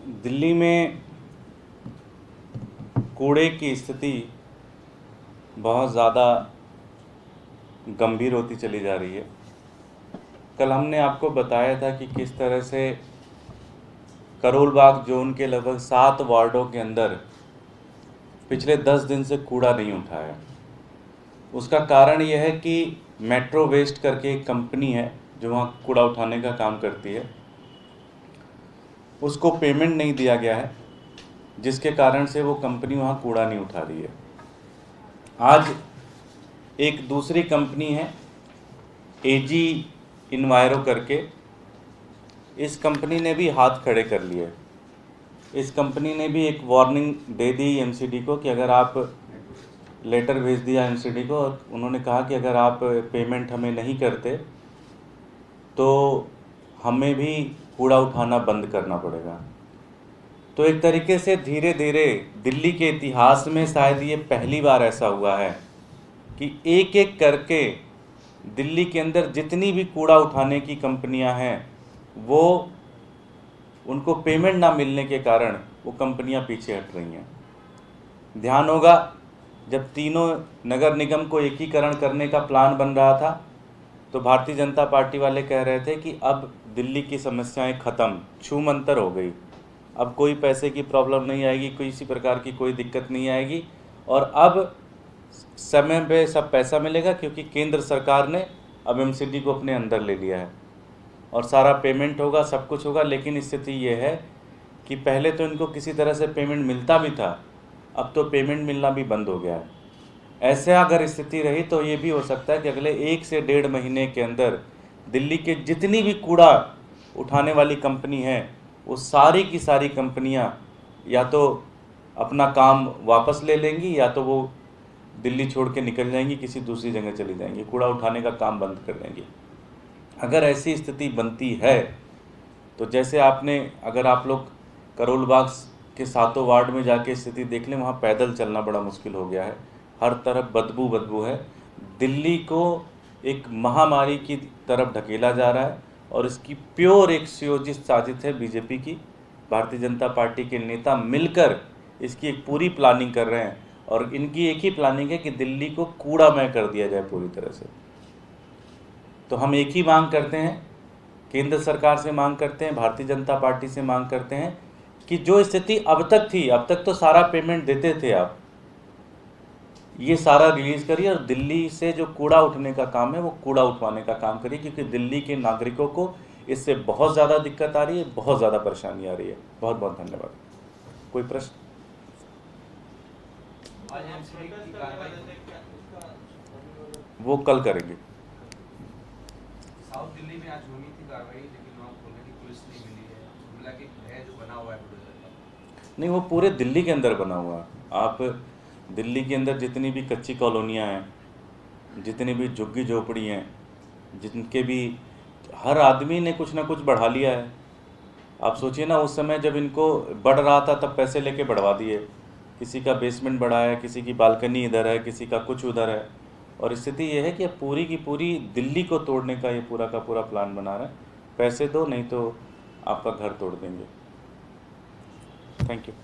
दिल्ली में कूड़े की स्थिति बहुत ज़्यादा गंभीर होती चली जा रही है। कल हमने आपको बताया था कि किस तरह से करोल बाग जोन के लगभग 7 वार्डों के अंदर पिछले 10 दिन से कूड़ा नहीं उठाया। उसका कारण यह है कि मेट्रो वेस्ट करके एक कंपनी है जो वहाँ कूड़ा उठाने का काम करती है, उसको पेमेंट नहीं दिया गया है, जिसके कारण से वो कंपनी वहाँ कूड़ा नहीं उठा रही है। आज एक दूसरी कंपनी है एजी इन्वायरो करके, इस कंपनी ने भी हाथ खड़े कर लिए। इस कंपनी ने भी एक वार्निंग दे दी एमसीडी को कि अगर आप लेटर भेज दिया एमसीडी को, उन्होंने कहा कि अगर आप पेमेंट हमें नहीं करते तो हमें भी कूड़ा उठाना बंद करना पड़ेगा। तो एक तरीके से धीरे धीरे दिल्ली के इतिहास में शायद ये पहली बार ऐसा हुआ है कि एक एक करके दिल्ली के अंदर जितनी भी कूड़ा उठाने की कंपनियां हैं वो उनको पेमेंट ना मिलने के कारण वो कंपनियां पीछे हट रही हैं। ध्यान होगा जब तीनों नगर निगम को एकीकरण करने का प्लान बन रहा था तो भारतीय जनता पार्टी वाले कह रहे थे कि अब दिल्ली की समस्याएं ख़त्म, छूमंतर हो गई, अब कोई पैसे की प्रॉब्लम नहीं आएगी, किसी प्रकार की कोई दिक्कत नहीं आएगी और अब समय पे सब पैसा मिलेगा क्योंकि केंद्र सरकार ने अब एमसीडी को अपने अंदर ले लिया है और सारा पेमेंट होगा, सब कुछ होगा। लेकिन स्थिति ये है कि पहले तो इनको किसी तरह से पेमेंट मिलता भी था, अब तो पेमेंट मिलना भी बंद हो गया है। ऐसे अगर स्थिति रही तो ये भी हो सकता है कि अगले 1 से 1.5 महीने के अंदर दिल्ली के जितनी भी कूड़ा उठाने वाली कंपनी है वो सारी की सारी कंपनियां या तो अपना काम वापस ले लेंगी या तो वो दिल्ली छोड़ के निकल जाएंगी, किसी दूसरी जगह चली जाएंगी, कूड़ा उठाने का काम बंद कर देंगी। अगर ऐसी स्थिति बनती है तो जैसे अगर आप लोग करोल बाग के 7 वार्ड में जाके स्थिति देख लें, वहाँ पैदल चलना बड़ा मुश्किल हो गया है, हर तरफ बदबू है। दिल्ली को एक महामारी की तरफ ढकेला जा रहा है और इसकी प्योर एक सुयोजित साजिश है बीजेपी की। भारतीय जनता पार्टी के नेता मिलकर इसकी एक पूरी प्लानिंग कर रहे हैं और इनकी एक ही प्लानिंग है कि दिल्ली को कूड़ामय कर दिया जाए पूरी तरह से। तो हम एक ही मांग करते हैं, केंद्र सरकार से मांग करते हैं, भारतीय जनता पार्टी से मांग करते हैं कि जो स्थिति अब तक थी, अब तक तो सारा पेमेंट देते थे आप, ये सारा रिलीज करिए और दिल्ली से जो कूड़ा उठने का काम है वो कूड़ा उठवाने का काम करिए, क्योंकि दिल्ली के नागरिकों को इससे बहुत ज़्यादा दिक्कत आ रही है, बहुत ज़्यादा परेशानी आ रही है। बहुत बहुत धन्यवाद। कोई प्रश्न? वो कल करेंगे। साउथ दिल्ली में आज होनी थी कार्रवाई, लेकिन वहाँ बोलने की पुलिस नहीं मिली है। जुमला के है जो बना हुआ है नहीं, वो पूरे दिल्ली के अंदर बना हुआ है। आप दिल्ली के अंदर जितनी भी कच्ची कॉलोनियाँ हैं, जितनी भी झुग्गी झोपड़ी हैं, जिनके भी हर आदमी ने कुछ ना कुछ बढ़ा लिया है। आप सोचिए ना, उस समय जब इनको बढ़ रहा था तब पैसे लेके बढ़वा दिए, किसी का बेसमेंट बढ़ा है, किसी की बालकनी इधर है, किसी का कुछ उधर है। और स्थिति ये है कि अब पूरी की पूरी दिल्ली को तोड़ने का ये पूरा का पूरा प्लान बना रहा है। पैसे दो नहीं तो आपका घर तोड़ देंगे। Thank you.